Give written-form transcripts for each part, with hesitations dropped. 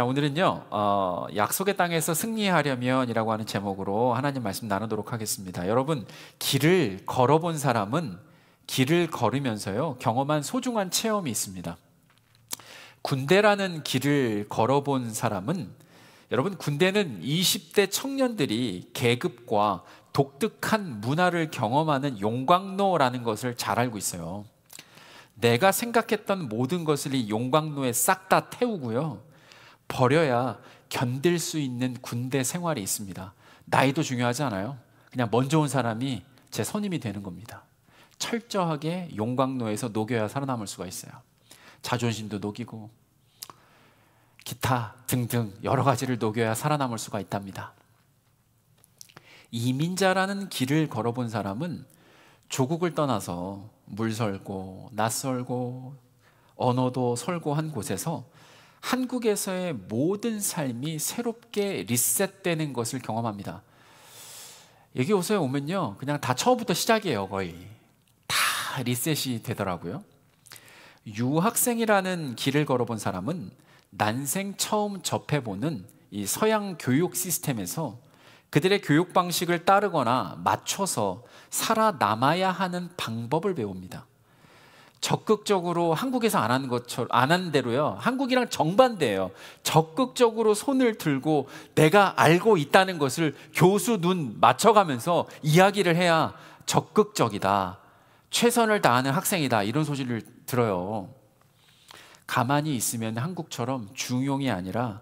자, 오늘은요 약속의 땅에서 승리하려면이라고 하는 제목으로 하나님 말씀 나누도록 하겠습니다. 여러분, 길을 걸어본 사람은 길을 걸으면서요 경험한 소중한 체험이 있습니다. 군대라는 길을 걸어본 사람은, 여러분, 군대는 20대 청년들이 계급과 독특한 문화를 경험하는 용광로라는 것을 잘 알고 있어요. 내가 생각했던 모든 것을 이 용광로에 싹 다 태우고요, 버려야 견딜 수 있는 군대 생활이 있습니다. 나이도 중요하지 않아요. 그냥 먼저 온 사람이 제 선임이 되는 겁니다. 철저하게 용광로에서 녹여야 살아남을 수가 있어요. 자존심도 녹이고 기타 등등 여러 가지를 녹여야 살아남을 수가 있답니다. 이민자라는 길을 걸어본 사람은 조국을 떠나서 물설고 낯설고 언어도 설고한 곳에서 한국에서의 모든 삶이 새롭게 리셋되는 것을 경험합니다. 여기 오면요 그냥 다 처음부터 시작이에요. 거의 다 리셋이 되더라고요. 유학생이라는 길을 걸어본 사람은 난생 처음 접해보는 이 서양 교육 시스템에서 그들의 교육 방식을 따르거나 맞춰서 살아남아야 하는 방법을 배웁니다. 적극적으로 한국에서 안 하는 대로요, 한국이랑 정반대예요. 적극적으로 손을 들고 내가 알고 있다는 것을 교수 눈 맞춰가면서 이야기를 해야 적극적이다, 최선을 다하는 학생이다, 이런 소리를 들어요. 가만히 있으면 한국처럼 중용이 아니라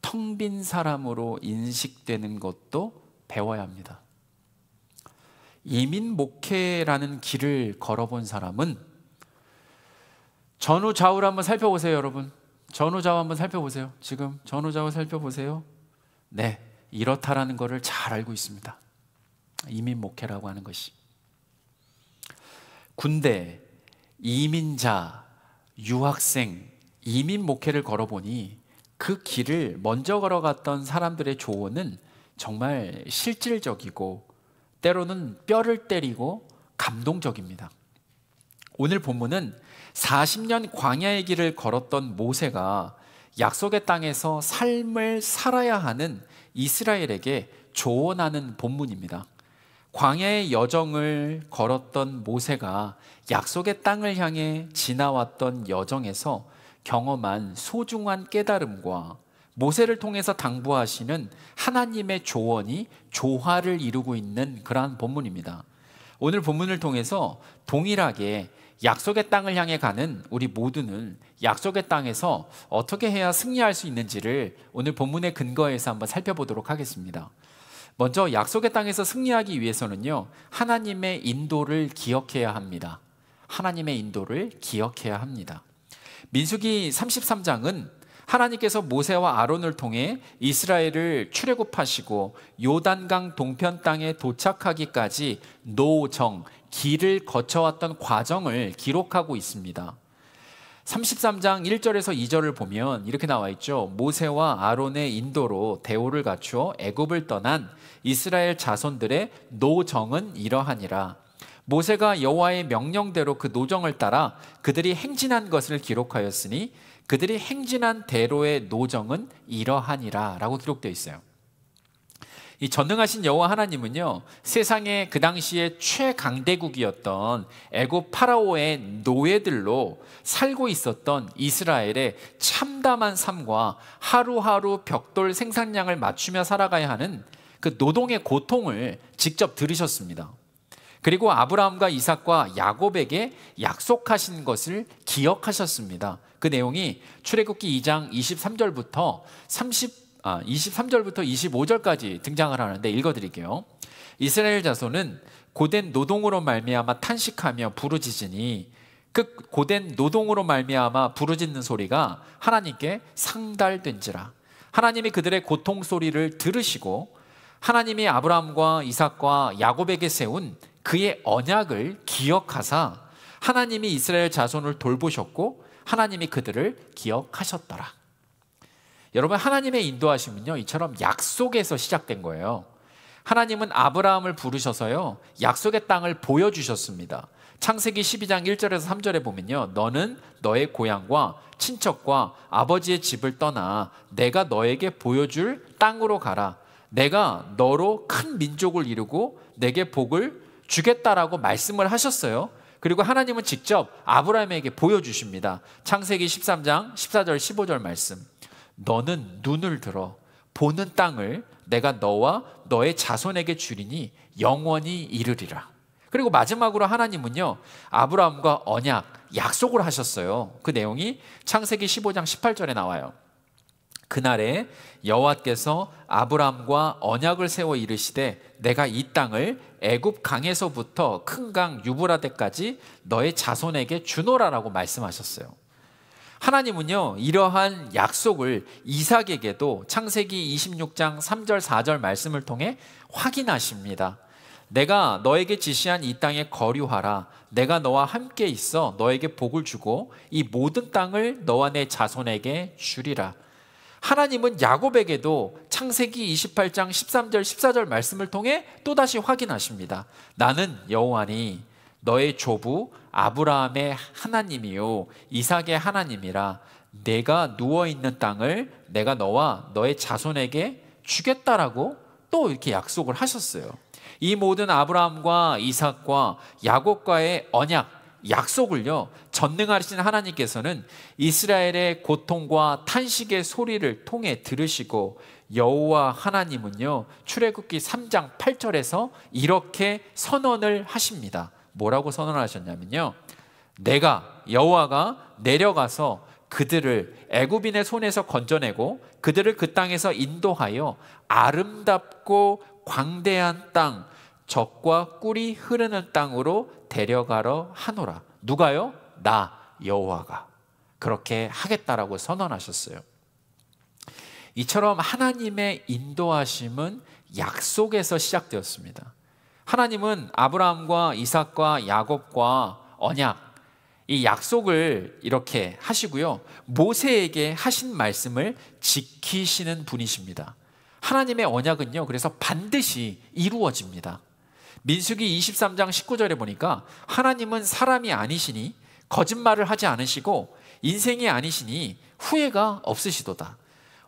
텅 빈 사람으로 인식되는 것도 배워야 합니다. 이민 목회라는 길을 걸어본 사람은 전후좌우를 한번 살펴보세요. 여러분, 전후좌우 한번 살펴보세요. 지금 전후좌우 살펴보세요. 네, 이렇다라는 것을 잘 알고 있습니다. 이민 목회라고 하는 것이. 군대, 이민자, 유학생, 이민 목회를 걸어보니 그 길을 먼저 걸어갔던 사람들의 조언은 정말 실질적이고 때로는 뼈를 때리고 감동적입니다. 오늘 본문은 40년 광야의 길을 걸었던 모세가 약속의 땅에서 삶을 살아야 하는 이스라엘에게 조언하는 본문입니다. 광야의 여정을 걸었던 모세가 약속의 땅을 향해 지나왔던 여정에서 경험한 소중한 깨달음과 모세를 통해서 당부하시는 하나님의 조언이 조화를 이루고 있는 그러한 본문입니다. 오늘 본문을 통해서 동일하게 약속의 땅을 향해 가는 우리 모두는 약속의 땅에서 어떻게 해야 승리할 수 있는지를 오늘 본문의 근거에서 한번 살펴보도록 하겠습니다. 먼저 약속의 땅에서 승리하기 위해서는요, 하나님의 인도를 기억해야 합니다. 하나님의 인도를 기억해야 합니다. 민수기 33장은 하나님께서 모세와 아론을 통해 이스라엘을 출애굽하시고 요단강 동편 땅에 도착하기까지 노정, 길을 거쳐왔던 과정을 기록하고 있습니다. 33장 1절에서 2절을 보면 이렇게 나와 있죠. 모세와 아론의 인도로 대오를 갖추어 애굽을 떠난 이스라엘 자손들의 노정은 이러하니라. 모세가 여호와의 명령대로 그 노정을 따라 그들이 행진한 것을 기록하였으니 그들이 행진한 대로의 노정은 이러하니라 라고 기록되어 있어요. 이 전능하신 여호와 하나님은요, 세상의 그 당시에 최강대국이었던 애굽 파라오의 노예들로 살고 있었던 이스라엘의 참담한 삶과 하루하루 벽돌 생산량을 맞추며 살아가야 하는 그 노동의 고통을 직접 들으셨습니다. 그리고 아브라함과 이삭과 야곱에게 약속하신 것을 기억하셨습니다. 그 내용이 출애굽기 2장 23절부터 25절까지 등장을 하는데 읽어드릴게요. 이스라엘 자손은 고된 노동으로 말미암아 탄식하며 부르짖으니 그 고된 노동으로 말미암아 부르짖는 소리가 하나님께 상달된지라. 하나님이 그들의 고통 소리를 들으시고 하나님이 아브라함과 이삭과 야곱에게 세운 그의 언약을 기억하사 하나님이 이스라엘 자손을 돌보셨고 하나님이 그들을 기억하셨더라. 여러분, 하나님의 인도하심은요, 이처럼 약속에서 시작된 거예요. 하나님은 아브라함을 부르셔서요, 약속의 땅을 보여주셨습니다. 창세기 12장 1절에서 3절에 보면요, 너는 너의 고향과 친척과 아버지의 집을 떠나 내가 너에게 보여줄 땅으로 가라. 내가 너로 큰 민족을 이루고 내게 복을 주겠다라고 말씀을 하셨어요. 그리고 하나님은 직접 아브라함에게 보여주십니다. 창세기 13장 14절 15절 말씀. 너는 눈을 들어 보는 땅을 내가 너와 너의 자손에게 주리니 영원히 이르리라. 그리고 마지막으로 하나님은요, 아브라함과 언약, 약속을 하셨어요. 그 내용이 창세기 15장 18절에 나와요. 그날에 여호와께서 아브라함과 언약을 세워 이르시되 내가 이 땅을 애굽 강에서부터 큰 강 유브라데까지 너의 자손에게 주노라라고 말씀하셨어요. 하나님은요, 이러한 약속을 이삭에게도 창세기 26장 3절 4절 말씀을 통해 확인하십니다. 내가 너에게 지시한 이 땅에 거류하라. 내가 너와 함께 있어 너에게 복을 주고 이 모든 땅을 너와 내 자손에게 주리라. 하나님은 야곱에게도 창세기 28장 13절 14절 말씀을 통해 또다시 확인하십니다. 나는 여호와니 너의 조부 아브라함의 하나님이요 이삭의 하나님이라. 내가 누워있는 땅을 내가 너와 너의 자손에게 주겠다라고 또 이렇게 약속을 하셨어요. 이 모든 아브라함과 이삭과 야곱과의 언약, 약속을요, 전능하신 하나님께서는 이스라엘의 고통과 탄식의 소리를 통해 들으시고 여호와 하나님은요, 출애굽기 3장 8절에서 이렇게 선언을 하십니다. 뭐라고 선언하셨냐면요, 내가 여호와가 내려가서 그들을 애굽인의 손에서 건져내고 그들을 그 땅에서 인도하여 아름답고 광대한 땅, 젖과 꿀이 흐르는 땅으로 데려가러 하노라. 누가요? 나 여호와가 그렇게 하겠다라고 선언하셨어요. 이처럼 하나님의 인도하심은 약속에서 시작되었습니다. 하나님은 아브라함과 이삭과 야곱과 언약, 이 약속을 이렇게 하시고요, 모세에게 하신 말씀을 지키시는 분이십니다. 하나님의 언약은요, 그래서 반드시 이루어집니다. 민수기 23장 19절에 보니까 하나님은 사람이 아니시니 거짓말을 하지 않으시고 인생이 아니시니 후회가 없으시도다.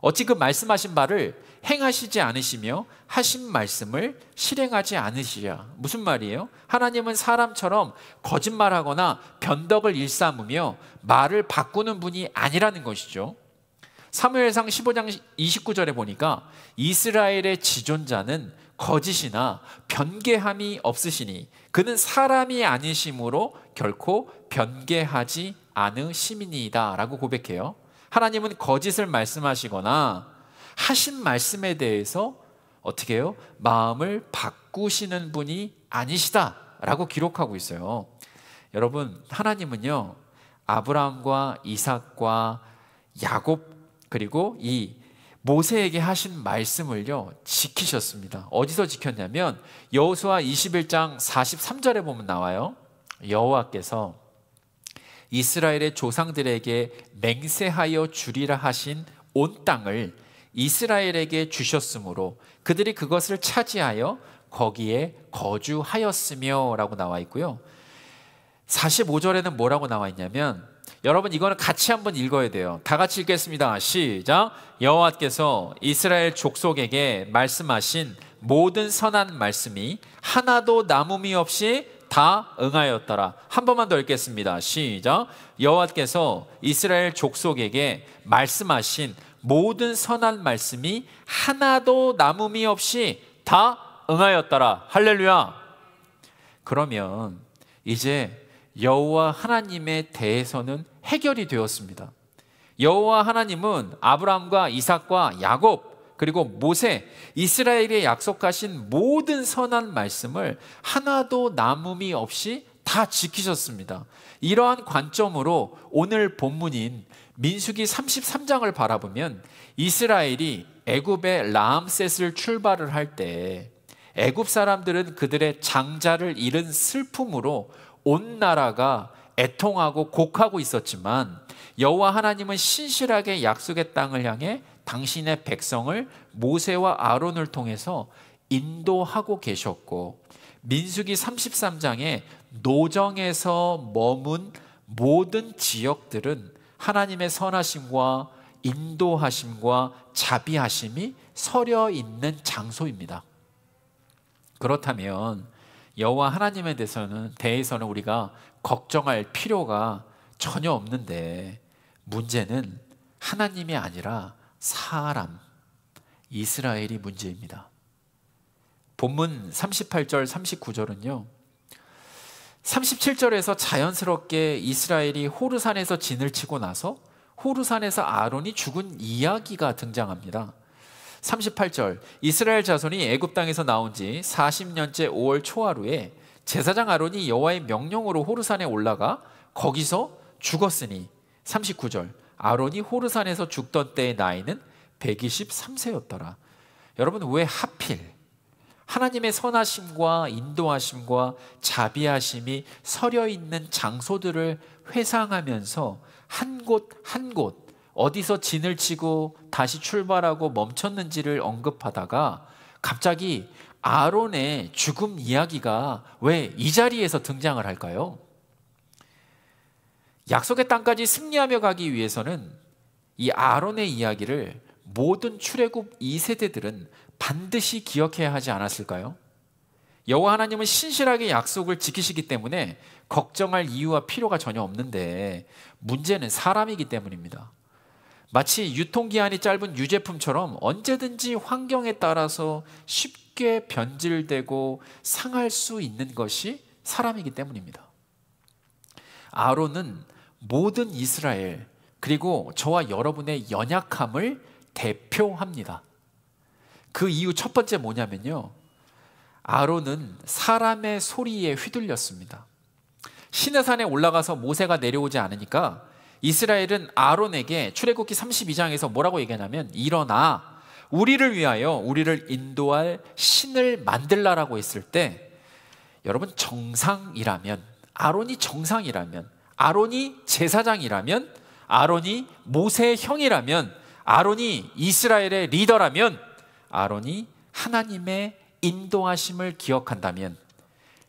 어찌 그 말씀하신 바를 행하시지 않으시며 하신 말씀을 실행하지 않으시랴. 무슨 말이에요? 하나님은 사람처럼 거짓말하거나 변덕을 일삼으며 말을 바꾸는 분이 아니라는 것이죠. 사무엘상 15장 29절에 보니까 이스라엘의 지존자는 거짓이나 변개함이 없으시니 그는 사람이 아니심으로 결코 변개하지 않으심이니이다 라고 고백해요. 하나님은 거짓을 말씀하시거나 하신 말씀에 대해서 어떻게 해요? 마음을 바꾸시는 분이 아니시다 라고 기록하고 있어요. 여러분, 하나님은요, 아브라함과 이삭과 야곱 그리고 이 모세에게 하신 말씀을요, 지키셨습니다. 어디서 지켰냐면 여호수아 21장 43절에 보면 나와요. 여호와께서 이스라엘의 조상들에게 맹세하여 주리라 하신 온 땅을 이스라엘에게 주셨으므로 그들이 그것을 차지하여 거기에 거주하였으며 라고 나와 있고요, 45절에는 뭐라고 나와 있냐면, 여러분 이거는 같이 한번 읽어야 돼요. 다 같이 읽겠습니다. 시작. 여호와께서 이스라엘 족속에게 말씀하신 모든 선한 말씀이 하나도 남음이 없이 다 응하였더라. 한 번만 더 읽겠습니다. 시작. 여호와께서 이스라엘 족속에게 말씀하신 모든 선한 말씀이 하나도 남음이 없이 다 응하였더라. 할렐루야. 그러면 이제 여호와 하나님에 대해서는 해결이 되었습니다. 여호와 하나님은 아브라함과 이삭과 야곱 그리고 모세, 이스라엘에 약속하신 모든 선한 말씀을 하나도 남음이 없이 다 지키셨습니다. 이러한 관점으로 오늘 본문인 민수기 33장을 바라보면 이스라엘이 애굽의 라암셋을 출발을 할 때 애굽 사람들은 그들의 장자를 잃은 슬픔으로 온 나라가 애통하고 곡하고 있었지만 여호와 하나님은 신실하게 약속의 땅을 향해 당신의 백성을 모세와 아론을 통해서 인도하고 계셨고, 민수기 33장에 노정에서 머문 모든 지역들은 하나님의 선하심과 인도하심과 자비하심이 서려 있는 장소입니다. 그렇다면 여호와 하나님에 대해서는 우리가 걱정할 필요가 전혀 없는데, 문제는 하나님이 아니라 사람, 이스라엘이 문제입니다. 본문 38절 39절은요 37절에서 자연스럽게 이스라엘이 호르산에서 진을 치고 나서 호르산에서 아론이 죽은 이야기가 등장합니다. 38절, 이스라엘 자손이 애굽 땅에서 나온 지 40년째 5월 초하루에 제사장 아론이 여호와의 명령으로 호르산에 올라가 거기서 죽었으니, 39절, 아론이 호르산에서 죽던 때의 나이는 123세였더라. 여러분, 왜 하필 하나님의 선하심과 인도하심과 자비하심이 서려 있는 장소들을 회상하면서 한 곳 한 곳 어디서 진을 치고 다시 출발하고 멈췄는지를 언급하다가 갑자기 아론의 죽음 이야기가 왜 이 자리에서 등장을 할까요? 약속의 땅까지 승리하며 가기 위해서는 이 아론의 이야기를 모든 출애굽 2세대들은 반드시 기억해야 하지 않았을까요? 여호와 하나님은 신실하게 약속을 지키시기 때문에 걱정할 이유와 필요가 전혀 없는데, 문제는 사람이기 때문입니다. 마치 유통기한이 짧은 유제품처럼 언제든지 환경에 따라서 쉽게 변질되고 상할 수 있는 것이 사람이기 때문입니다. 아론은 모든 이스라엘, 그리고 저와 여러분의 연약함을 대표합니다. 그 이유 첫 번째 뭐냐면요, 아론은 사람의 소리에 휘둘렸습니다. 시내산에 올라가서 모세가 내려오지 않으니까 이스라엘은 아론에게 출애굽기 32장에서 뭐라고 얘기하냐면, 일어나 우리를 위하여 우리를 인도할 신을 만들라라고 했을 때, 여러분, 정상이라면, 아론이 정상이라면, 아론이 제사장이라면, 아론이 모세의 형이라면, 아론이 이스라엘의 리더라면, 아론이 하나님의 인도하심을 기억한다면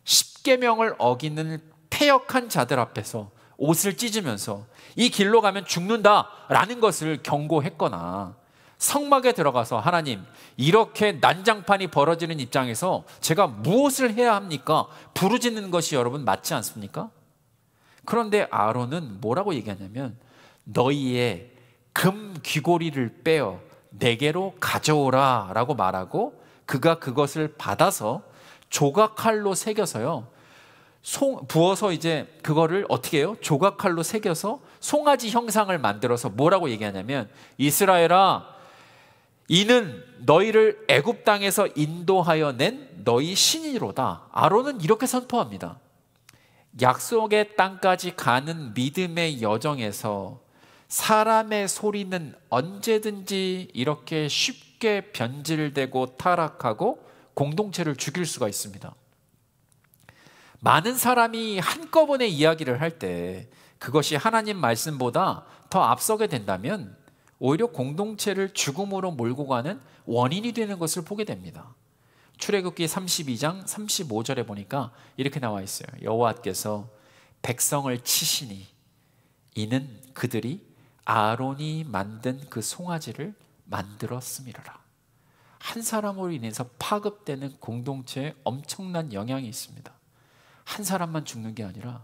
십계명을 어기는 패역한 자들 앞에서 옷을 찢으면서 이 길로 가면 죽는다라는 것을 경고했거나, 성막에 들어가서 하나님, 이렇게 난장판이 벌어지는 입장에서 제가 무엇을 해야 합니까? 부르짖는 것이 여러분 맞지 않습니까? 그런데 아론은 뭐라고 얘기하냐면, 너희의 금 귀고리를 빼어 내게로 가져오라 라고 말하고, 그가 그것을 받아서 조각칼로 새겨서요, 부어서 이제 그거를 어떻게 해요? 조각칼로 새겨서 송아지 형상을 만들어서 뭐라고 얘기하냐면, 이스라엘아, 이는 너희를 애굽 땅에서 인도하여 낸 너희 신이로다. 아론은 이렇게 선포합니다. 약속의 땅까지 가는 믿음의 여정에서 사람의 소리는 언제든지 이렇게 쉽게 변질되고 타락하고 공동체를 죽일 수가 있습니다. 많은 사람이 한꺼번에 이야기를 할 때 그것이 하나님 말씀보다 더 앞서게 된다면 오히려 공동체를 죽음으로 몰고 가는 원인이 되는 것을 보게 됩니다. 출애굽기 32장 35절에 보니까 이렇게 나와 있어요. 여호와께서 백성을 치시니 이는 그들이 아론이 만든 그 송아지를 만들었음이라. 한 사람으로 인해서 파급되는 공동체에 엄청난 영향이 있습니다. 한 사람만 죽는 게 아니라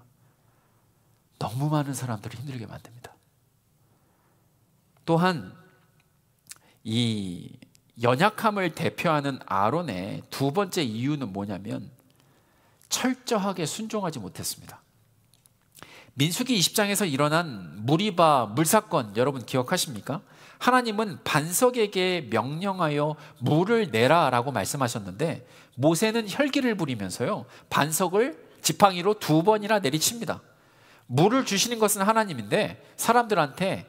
너무 많은 사람들을 힘들게 만듭니다. 또한 이 연약함을 대표하는 아론의 두 번째 이유는 뭐냐면, 철저하게 순종하지 못했습니다. 민수기 20장에서 일어난 무리바 물사건 여러분 기억하십니까? 하나님은 반석에게 명령하여 물을 내라라고 말씀하셨는데, 모세는 혈기를 부리면서요, 반석을 지팡이로 2번이나 내리칩니다. 물을 주시는 것은 하나님인데 사람들한테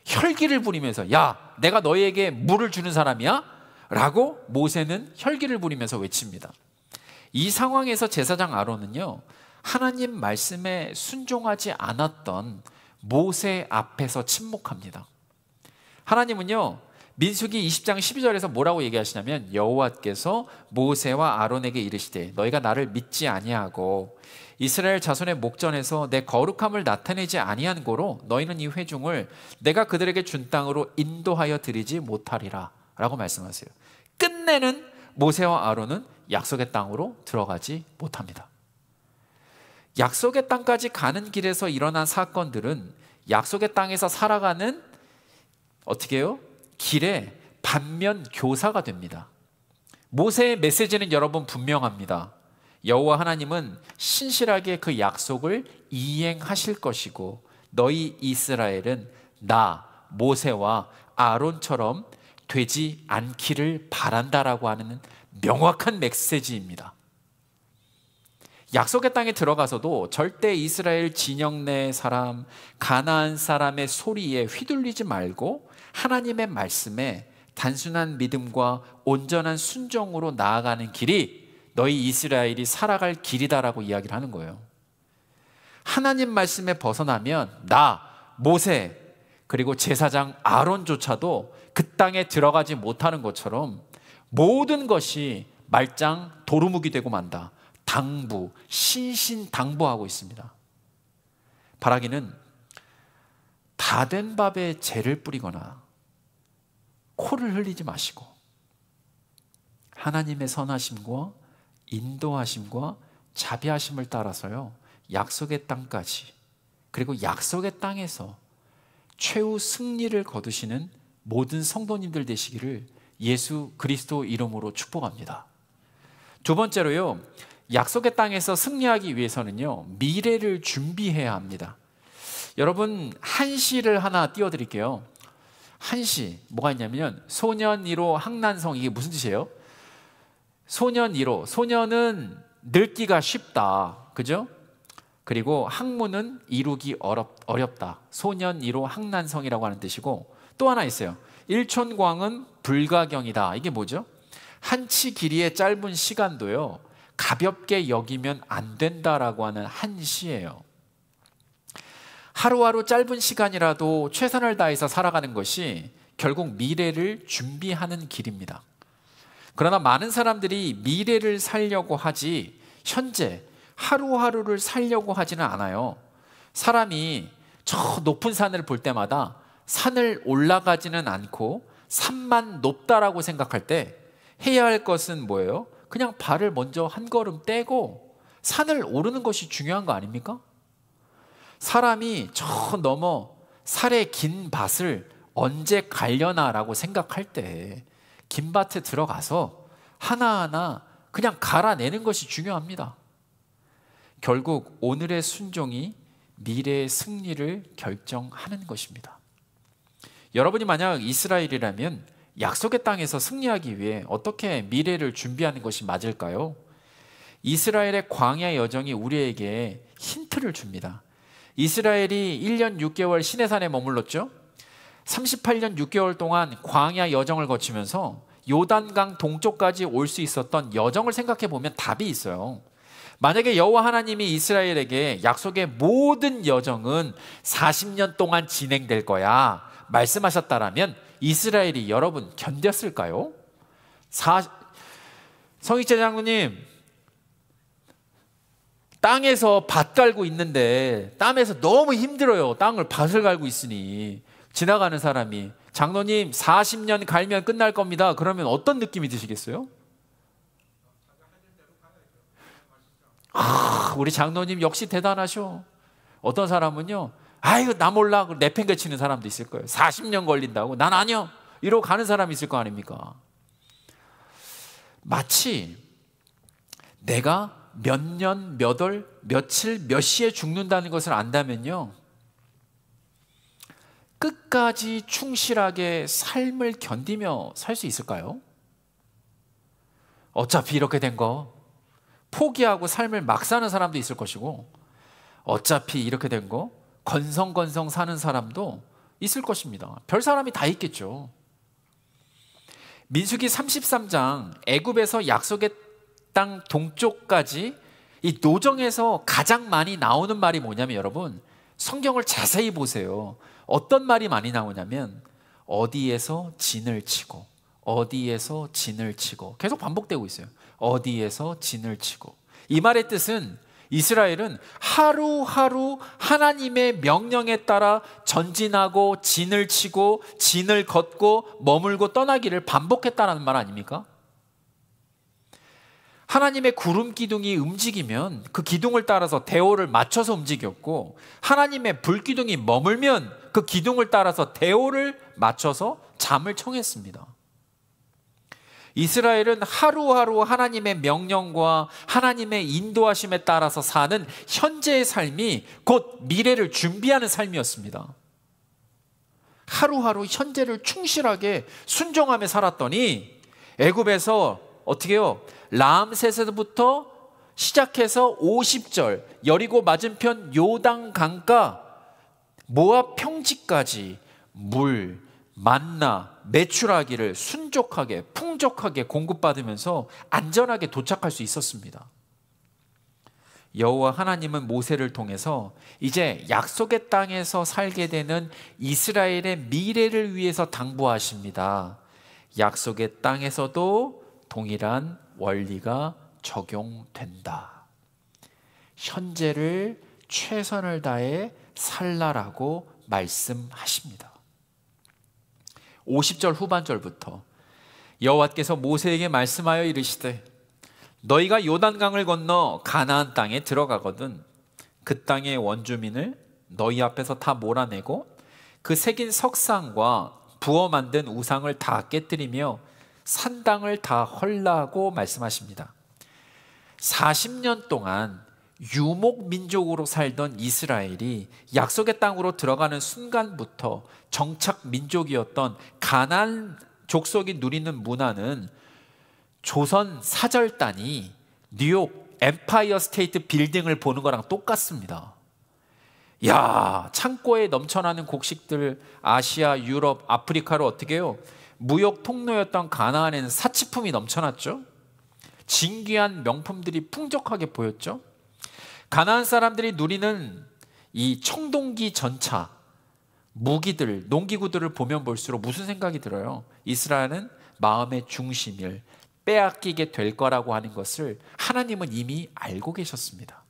혈기를 부리면서, 야, 내가 너희에게 물을 주는 사람이야? 라고 모세는 혈기를 부리면서 외칩니다. 이 상황에서 제사장 아론은요, 하나님 말씀에 순종하지 않았던 모세 앞에서 침묵합니다. 하나님은요, 민수기 20장 12절에서 뭐라고 얘기하시냐면 여호와께서 모세와 아론에게 이르시되 너희가 나를 믿지 아니하고 이스라엘 자손의 목전에서 내 거룩함을 나타내지 아니한 고로 너희는 이 회중을 내가 그들에게 준 땅으로 인도하여 드리지 못하리라 라고 말씀하세요. 끝내는 모세와 아론은 약속의 땅으로 들어가지 못합니다. 약속의 땅까지 가는 길에서 일어난 사건들은 약속의 땅에서 살아가는 어떻게 해요? 길의 반면 교사가 됩니다. 모세의 메시지는 여러분 분명합니다. 여호와 하나님은 신실하게 그 약속을 이행하실 것이고 너희 이스라엘은 나 모세와 아론처럼 되지 않기를 바란다라고 하는 명확한 메시지입니다. 약속의 땅에 들어가서도 절대 이스라엘 진영 내 사람, 가나안 사람의 소리에 휘둘리지 말고 하나님의 말씀에 단순한 믿음과 온전한 순종으로 나아가는 길이 너희 이스라엘이 살아갈 길이다라고 이야기를 하는 거예요. 하나님 말씀에 벗어나면 나, 모세, 그리고 제사장 아론조차도 그 땅에 들어가지 못하는 것처럼 모든 것이 말짱 도루묵이 되고 만다. 당부, 신신당부하고 있습니다. 바라기는 다 된 밥에 재를 뿌리거나 코를 흘리지 마시고 하나님의 선하심과 인도하심과 자비하심을 따라서요 약속의 땅까지 그리고 약속의 땅에서 최후 승리를 거두시는 모든 성도님들 되시기를 예수 그리스도 이름으로 축복합니다. 두 번째로요, 약속의 땅에서 승리하기 위해서는요 미래를 준비해야 합니다. 여러분 한시를 하나 띄워드릴게요. 한시 뭐가 있냐면 소년 1호 항난성. 이게 무슨 뜻이에요? 소년 1호, 소년은 늙기가 쉽다, 그죠? 그리고 학문은 이루기 어렵다. 소년 1호 항난성이라고 하는 뜻이고, 또 하나 있어요. 일촌광은 불가경이다. 이게 뭐죠? 한치 길이의 짧은 시간도요 가볍게 여기면 안 된다라고 하는 한시예요. 하루하루 짧은 시간이라도 최선을 다해서 살아가는 것이 결국 미래를 준비하는 길입니다. 그러나 많은 사람들이 미래를 살려고 하지 현재 하루하루를 살려고 하지는 않아요. 사람이 저 높은 산을 볼 때마다 산을 올라가지는 않고 산만 높다라고 생각할 때 해야 할 것은 뭐예요? 그냥 발을 먼저 한 걸음 떼고 산을 오르는 것이 중요한 거 아닙니까? 사람이 저 넘어 살의 긴 밭을 언제 갈려나라고 생각할 때 긴 밭에 들어가서 하나하나 그냥 갈아내는 것이 중요합니다. 결국 오늘의 순종이 미래의 승리를 결정하는 것입니다. 여러분이 만약 이스라엘이라면 약속의 땅에서 승리하기 위해 어떻게 미래를 준비하는 것이 맞을까요? 이스라엘의 광야 여정이 우리에게 힌트를 줍니다. 이스라엘이 1년 6개월 시내산에 머물렀죠. 38년 6개월 동안 광야 여정을 거치면서 요단강 동쪽까지 올 수 있었던 여정을 생각해 보면 답이 있어요. 만약에 여호와 하나님이 이스라엘에게 약속의 모든 여정은 40년 동안 진행될 거야 말씀하셨다라면 이스라엘이 여러분 견뎠을까요? 성익재 장로님, 땅에서 밭 갈고 있는데 땀에서 너무 힘들어요. 땅을 밭을 갈고 있으니 지나가는 사람이 장로님 40년 갈면 끝날 겁니다. 그러면 어떤 느낌이 드시겠어요? 우리 장로님 역시 대단하셔. 어떤 사람은요, 아이고 나 몰라 내팽개치는 사람도 있을 거예요. 40년 걸린다고. 난 아니요 이러고 가는 사람이 있을 거 아닙니까? 마치 내가 몇 년, 몇 월, 며칠, 몇 시에 죽는다는 것을 안다면요 끝까지 충실하게 삶을 견디며 살 수 있을까요? 어차피 이렇게 된 거 포기하고 삶을 막 사는 사람도 있을 것이고, 어차피 이렇게 된 거 건성건성 사는 사람도 있을 것입니다. 별 사람이 다 있겠죠. 민수기 33장 애굽에서 약속의 땅 동쪽까지 이 노정에서 가장 많이 나오는 말이 뭐냐면, 여러분 성경을 자세히 보세요. 어떤 말이 많이 나오냐면 어디에서 진을 치고 어디에서 진을 치고 계속 반복되고 있어요. 어디에서 진을 치고. 이 말의 뜻은 이스라엘은 하루하루 하나님의 명령에 따라 전진하고 진을 치고 진을 걷고 머물고 떠나기를 반복했다는 말 아닙니까? 하나님의 구름 기둥이 움직이면 그 기둥을 따라서 대오를 맞춰서 움직였고, 하나님의 불 기둥이 머물면 그 기둥을 따라서 대오를 맞춰서 잠을 청했습니다. 이스라엘은 하루하루 하나님의 명령과 하나님의 인도하심에 따라서 사는 현재의 삶이 곧 미래를 준비하는 삶이었습니다. 하루하루 현재를 충실하게 순종하며 살았더니 애굽에서 어떻게 해요? 라암셋에서부터 시작해서 50절 여리고 맞은편 요단 강가 모압 평지까지 물, 만나, 메추라기를 순족하게 풍족하게 공급받으면서 안전하게 도착할 수 있었습니다. 여호와 하나님은 모세를 통해서 이제 약속의 땅에서 살게 되는 이스라엘의 미래를 위해서 당부하십니다. 약속의 땅에서도 동일한 원리가 적용된다. 현재를 최선을 다해 살라라고 말씀하십니다. 50절 후반절부터 여호와께서 모세에게 말씀하여 이르시되 너희가 요단강을 건너 가나안 땅에 들어가거든 그 땅의 원주민을 너희 앞에서 다 몰아내고 그 새긴 석상과 부어 만든 우상을 다 깨뜨리며 산당을 다 헐라고 말씀하십니다. 40년 동안 유목 민족으로 살던 이스라엘이 약속의 땅으로 들어가는 순간부터 정착 민족이었던 가나안 족속이 누리는 문화는 조선 사절단이 뉴욕 엠파이어 스테이트 빌딩을 보는 거랑 똑같습니다. 야, 창고에 넘쳐나는 곡식들 아시아, 유럽, 아프리카로 어떻게 해요? 무역 통로였던 가나안에는 사치품이 넘쳐났죠. 진귀한 명품들이 풍족하게 보였죠. 가나안 사람들이 누리는 이 청동기 전차, 무기들, 농기구들을 보면 볼수록 무슨 생각이 들어요? 이스라엘은 마음의 중심을 빼앗기게 될 거라고 하는 것을 하나님은 이미 알고 계셨습니다.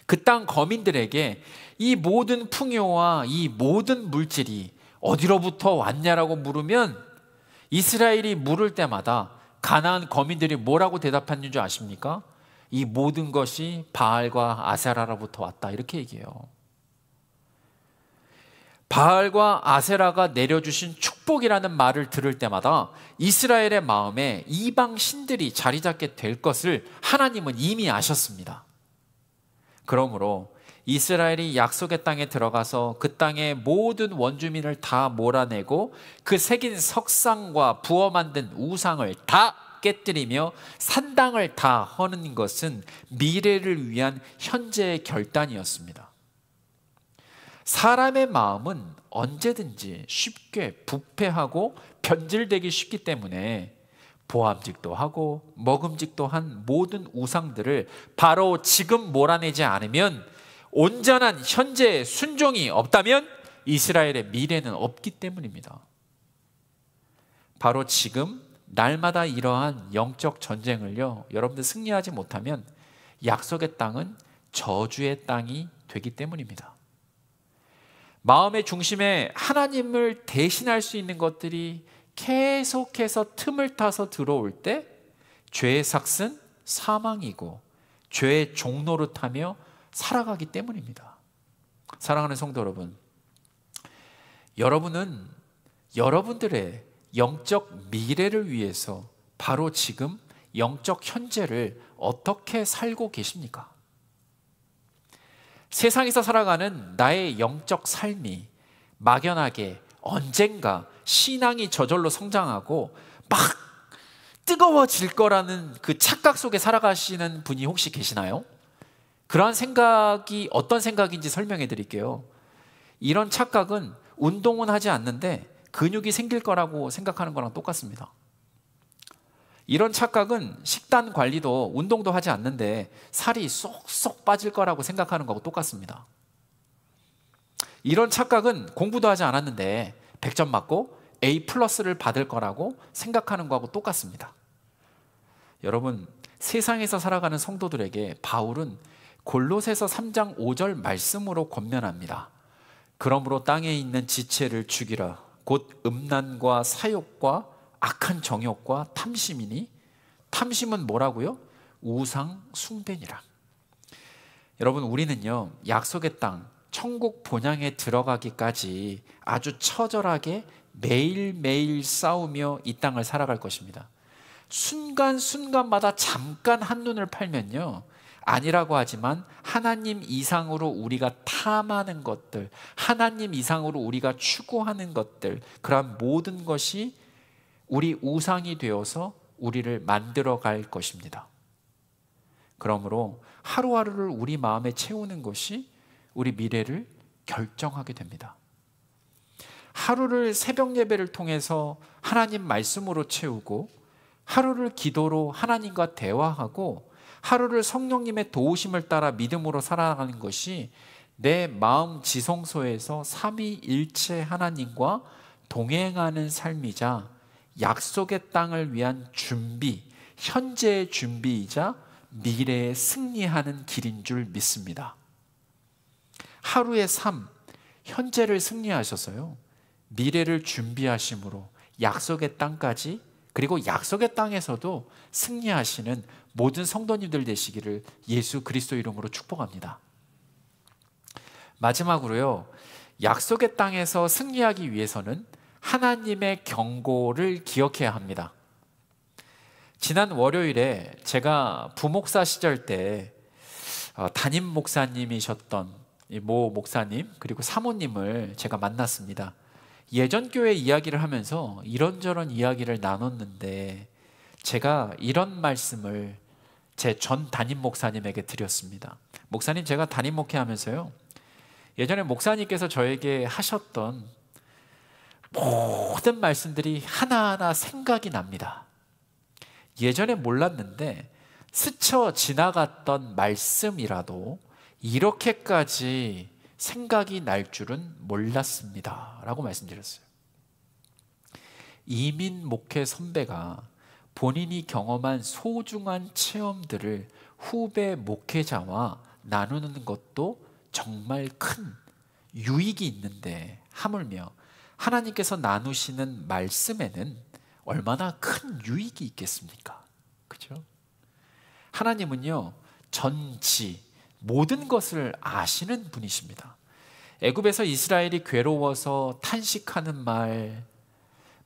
그 땅 거민들에게 이 모든 풍요와 이 모든 물질이 어디로부터 왔냐라고 물으면 이스라엘이 물을 때마다 가나안 거민들이 뭐라고 대답했는 줄 아십니까? 이 모든 것이 바알과 아세라로부터 왔다 이렇게 얘기해요. 바알과 아세라가 내려주신 축복이라는 말을 들을 때마다 이스라엘의 마음에 이방 신들이 자리 잡게 될 것을 하나님은 이미 아셨습니다. 그러므로 이스라엘이 약속의 땅에 들어가서 그 땅의 모든 원주민을 다 몰아내고 그 새긴 석상과 부어 만든 우상을 다 깨뜨리며 산당을 다 허는 것은 미래를 위한 현재의 결단이었습니다. 사람의 마음은 언제든지 쉽게 부패하고 변질되기 쉽기 때문에 보암직도 하고 먹음직도 한 모든 우상들을 바로 지금 몰아내지 않으면, 온전한 현재의 순종이 없다면 이스라엘의 미래는 없기 때문입니다. 바로 지금 날마다 이러한 영적 전쟁을요, 여러분들 승리하지 못하면 약속의 땅은 저주의 땅이 되기 때문입니다. 마음의 중심에 하나님을 대신할 수 있는 것들이 계속해서 틈을 타서 들어올 때 죄의 삭은 사망이고 죄의 종노릇하며 살아가기 때문입니다. 사랑하는 성도 여러분, 여러분은 여러분들의 영적 미래를 위해서 바로 지금 영적 현재를 어떻게 살고 계십니까? 세상에서 살아가는 나의 영적 삶이 막연하게 언젠가 신앙이 저절로 성장하고 막 뜨거워질 거라는 그 착각 속에 살아가시는 분이 혹시 계시나요? 그러한 생각이 어떤 생각인지 설명해 드릴게요. 이런 착각은 운동은 하지 않는데 근육이 생길 거라고 생각하는 거랑 똑같습니다. 이런 착각은 식단 관리도 운동도 하지 않는데 살이 쏙쏙 빠질 거라고 생각하는 거하고 똑같습니다. 이런 착각은 공부도 하지 않았는데 100점 맞고 A 플러스를 받을 거라고 생각하는 거하고 똑같습니다. 여러분, 세상에서 살아가는 성도들에게 바울은 골로새서 3장 5절 말씀으로 권면합니다. 그러므로 땅에 있는 지체를 죽이라. 곧 음란과 사욕과 악한 정욕과 탐심이니, 탐심은 뭐라고요? 우상 숭배니라. 여러분, 우리는요, 약속의 땅 천국 본향에 들어가기까지 아주 처절하게 매일매일 싸우며 이 땅을 살아갈 것입니다. 순간순간마다 잠깐 한눈을 팔면요, 아니라고 하지만 하나님 이상으로 우리가 탐하는 것들, 하나님 이상으로 우리가 추구하는 것들, 그러한 모든 것이 우리 우상이 되어서 우리를 만들어 갈 것입니다. 그러므로 하루하루를 우리 마음에 채우는 것이 우리 미래를 결정하게 됩니다. 하루를 새벽 예배를 통해서 하나님 말씀으로 채우고, 하루를 기도로 하나님과 대화하고, 하루를 성령님의 도우심을 따라 믿음으로 살아가는 것이 내 마음 지성소에서 삼위일체 하나님과 동행하는 삶이자 약속의 땅을 위한 준비, 현재의 준비이자 미래에 승리하는 길인 줄 믿습니다. 하루의 삶, 현재를 승리하셔서요, 미래를 준비하심으로 약속의 땅까지, 그리고 약속의 땅에서도 승리하시는 모든 성도님들 되시기를 예수 그리스도 이름으로 축복합니다. 마지막으로요, 약속의 땅에서 승리하기 위해서는 하나님의 경고를 기억해야 합니다. 지난 월요일에 제가 부목사 시절 때 담임 목사님이셨던 모 목사님 그리고 사모님을 제가 만났습니다. 예전 교회 이야기를 하면서 이런저런 이야기를 나눴는데 제가 이런 말씀을 제 전 담임 목사님에게 드렸습니다. 목사님, 제가 담임 목회하면서요, 예전에 목사님께서 저에게 하셨던 모든 말씀들이 하나하나 생각이 납니다. 예전에 몰랐는데 스쳐 지나갔던 말씀이라도 이렇게까지 생각이 날 줄은 몰랐습니다 라고 말씀드렸어요. 이민 목회 선배가 본인이 경험한 소중한 체험들을 후배 목회자와 나누는 것도 정말 큰 유익이 있는데, 하물며 하나님께서 나누시는 말씀에는 얼마나 큰 유익이 있겠습니까? 그죠? 하나님은요, 전지 모든 것을 아시는 분이십니다. 애굽에서 이스라엘이 괴로워서 탄식하는 말,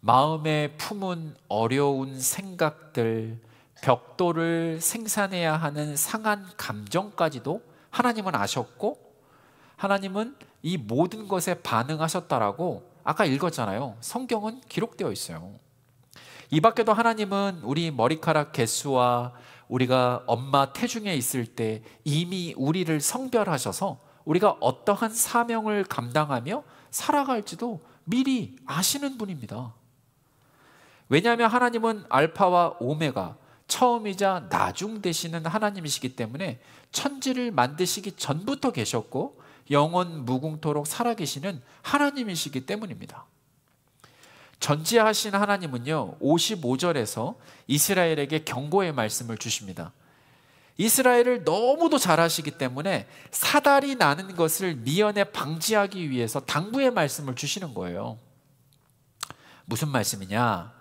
마음에 품은 어려운 생각들, 벽돌을 생산해야 하는 상한 감정까지도 하나님은 아셨고, 하나님은 이 모든 것에 반응하셨다라고 아까 읽었잖아요. 성경은 기록되어 있어요. 이 밖에도 하나님은 우리 머리카락 개수와 우리가 엄마 태중에 있을 때 이미 우리를 성별하셔서 우리가 어떠한 사명을 감당하며 살아갈지도 미리 아시는 분입니다. 왜냐하면 하나님은 알파와 오메가, 처음이자 나중 되시는 하나님이시기 때문에 천지를 만드시기 전부터 계셨고 영원 무궁토록 살아계시는 하나님이시기 때문입니다. 전지하신 하나님은요, 55절에서 이스라엘에게 경고의 말씀을 주십니다. 이스라엘을 너무도 잘 아시기 때문에 사달이 나는 것을 미연에 방지하기 위해서 당부의 말씀을 주시는 거예요. 무슨 말씀이냐?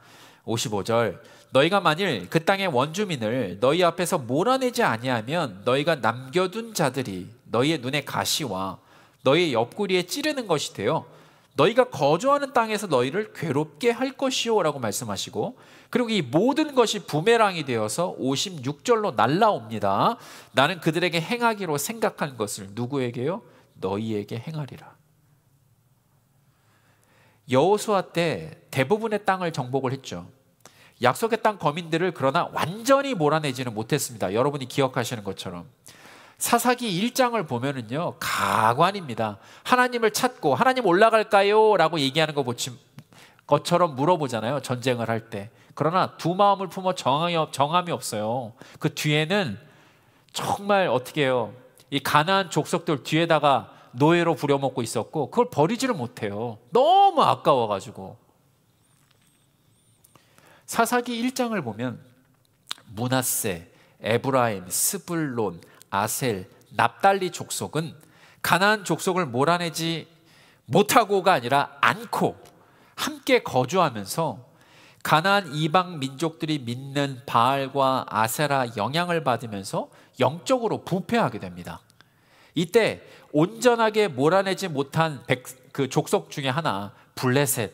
55절, 너희가 만일 그 땅의 원주민을 너희 앞에서 몰아내지 아니하면 너희가 남겨둔 자들이 너희의 눈에 가시와 너희의 옆구리에 찌르는 것이 되어 너희가 거주하는 땅에서 너희를 괴롭게 할 것이요 라고 말씀하시고, 그리고 이 모든 것이 부메랑이 되어서 56절로 날라옵니다. 나는 그들에게 행하기로 생각한 것을 누구에게요? 너희에게 행하리라. 여호수아 때 대부분의 땅을 정복을 했죠. 약속의 땅 거민들을 그러나 완전히 몰아내지는 못했습니다. 여러분이 기억하시는 것처럼 사사기 1장을 보면은요, 가관입니다. 하나님을 찾고 하나님 올라갈까요? 라고 얘기하는 것처럼 물어보잖아요, 전쟁을 할 때. 그러나 두 마음을 품어 정함이 없어요. 그 뒤에는 정말 어떻게 해요? 이 가나안 족속들 뒤에다가 노예로 부려먹고 있었고 그걸 버리지를 못해요. 너무 아까워가지고. 사사기 1장을 보면 므낫세, 에브라임, 스불론, 아셀, 납달리 족속은 가나안 족속을 몰아내지 못하고가 아니라 않고 함께 거주하면서 가나안 이방 민족들이 믿는 바알과 아세라 영향을 받으면서 영적으로 부패하게 됩니다. 이때 온전하게 몰아내지 못한 그 족속 중에 하나 블레셋,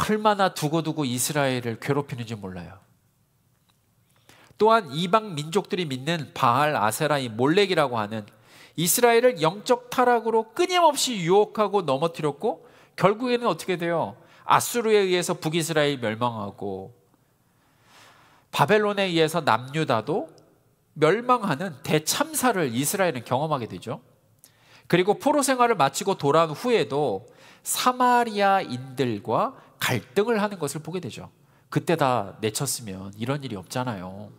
얼마나 두고두고 이스라엘을 괴롭히는지 몰라요. 또한 이방 민족들이 믿는 바알, 아세라, 이 몰렉이라고 하는 이스라엘을 영적 타락으로 끊임없이 유혹하고 넘어뜨렸고 결국에는 어떻게 돼요? 아수르에 의해서 북이스라엘 멸망하고 바벨론에 의해서 남유다도 멸망하는 대참사를 이스라엘은 경험하게 되죠. 그리고 포로 생활을 마치고 돌아온 후에도 사마리아인들과 갈등을 하는 것을 보게 되죠. 그때 다 내쳤으면 이런 일이 없잖아요.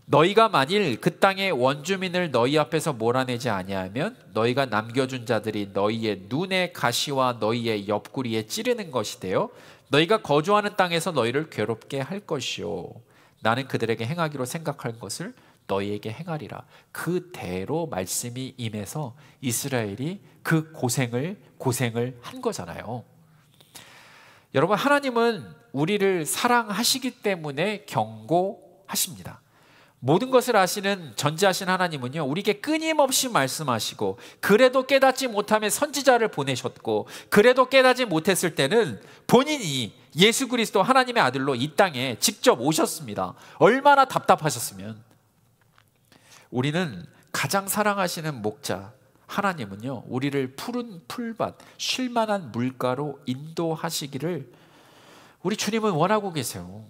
너희가 만일 그 땅의 원주민을 너희 앞에서 몰아내지 아니하면 너희가 남겨준 자들이 너희의 눈의 가시와 너희의 옆구리에 찌르는 것이 되어 너희가 거주하는 땅에서 너희를 괴롭게 할 것이요 나는 그들에게 행하기로 생각할 것을 너희에게 행하리라. 그대로 말씀이 임해서 이스라엘이 그 고생을 한 거잖아요. 여러분, 하나님은 우리를 사랑하시기 때문에 경고하십니다. 모든 것을 아시는 전지하신 하나님은요, 우리에게 끊임없이 말씀하시고 그래도 깨닫지 못하면 선지자를 보내셨고 그래도 깨닫지 못했을 때는 본인이 예수 그리스도 하나님의 아들로 이 땅에 직접 오셨습니다. 얼마나 답답하셨으면. 우리는 가장 사랑하시는 목자 하나님은요, 우리를 푸른 풀밭, 쉴만한 물가로 인도하시기를 우리 주님은 원하고 계세요.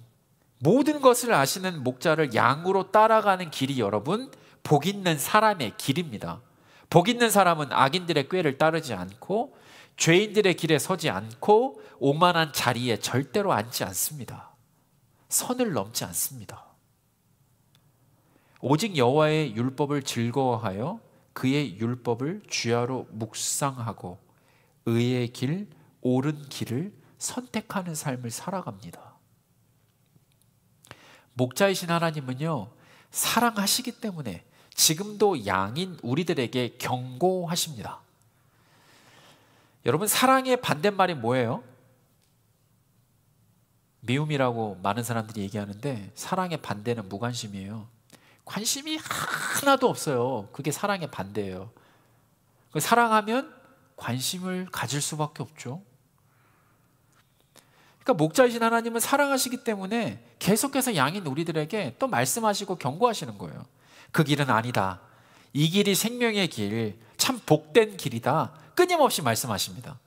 모든 것을 아시는 목자를 양으로 따라가는 길이 여러분, 복 있는 사람의 길입니다. 복 있는 사람은 악인들의 꾀를 따르지 않고 죄인들의 길에 서지 않고 오만한 자리에 절대로 앉지 않습니다. 선을 넘지 않습니다. 오직 여호와의 율법을 즐거워하여 그의 율법을 주야로 묵상하고 의의 길, 옳은 길을 선택하는 삶을 살아갑니다. 목자이신 하나님은요, 사랑하시기 때문에 지금도 양인 우리들에게 경고하십니다. 여러분, 사랑의 반대말이 뭐예요? 미움이라고 많은 사람들이 얘기하는데 사랑의 반대는 무관심이에요. 관심이 하나도 없어요. 그게 사랑의 반대예요. 사랑하면 관심을 가질 수밖에 없죠. 그러니까 목자이신 하나님은 사랑하시기 때문에 계속해서 양인 우리들에게 또 말씀하시고 경고하시는 거예요. 그 길은 아니다. 이 길이 생명의 길, 참 복된 길이다. 끊임없이 말씀하십니다.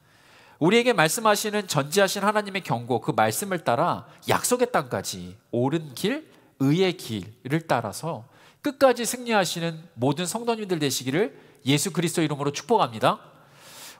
우리에게 말씀하시는 전지하신 하나님의 경고, 그 말씀을 따라 약속의 땅까지 옳은 길, 의의 길을 따라서 끝까지 승리하시는 모든 성도님들 되시기를 예수 그리스도 이름으로 축복합니다.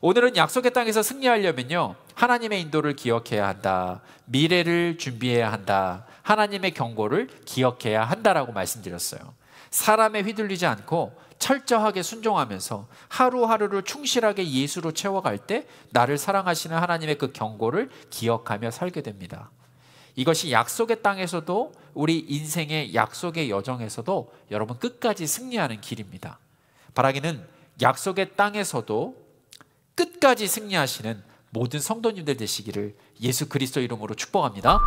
오늘은 약속의 땅에서 승리하려면요, 하나님의 인도를 기억해야 한다. 미래를 준비해야 한다. 하나님의 경고를 기억해야 한다라고 말씀드렸어요. 사람에 휘둘리지 않고 철저하게 순종하면서 하루하루를 충실하게 예수로 채워갈 때 나를 사랑하시는 하나님의 그 경고를 기억하며 살게 됩니다. 이것이 약속의 땅에서도 우리 인생의 약속의 여정에서도 여러분 끝까지 승리하는 길입니다. 바라기는 약속의 땅에서도 끝까지 승리하시는 모든 성도님들 되시기를 예수 그리스도 이름으로 축복합니다.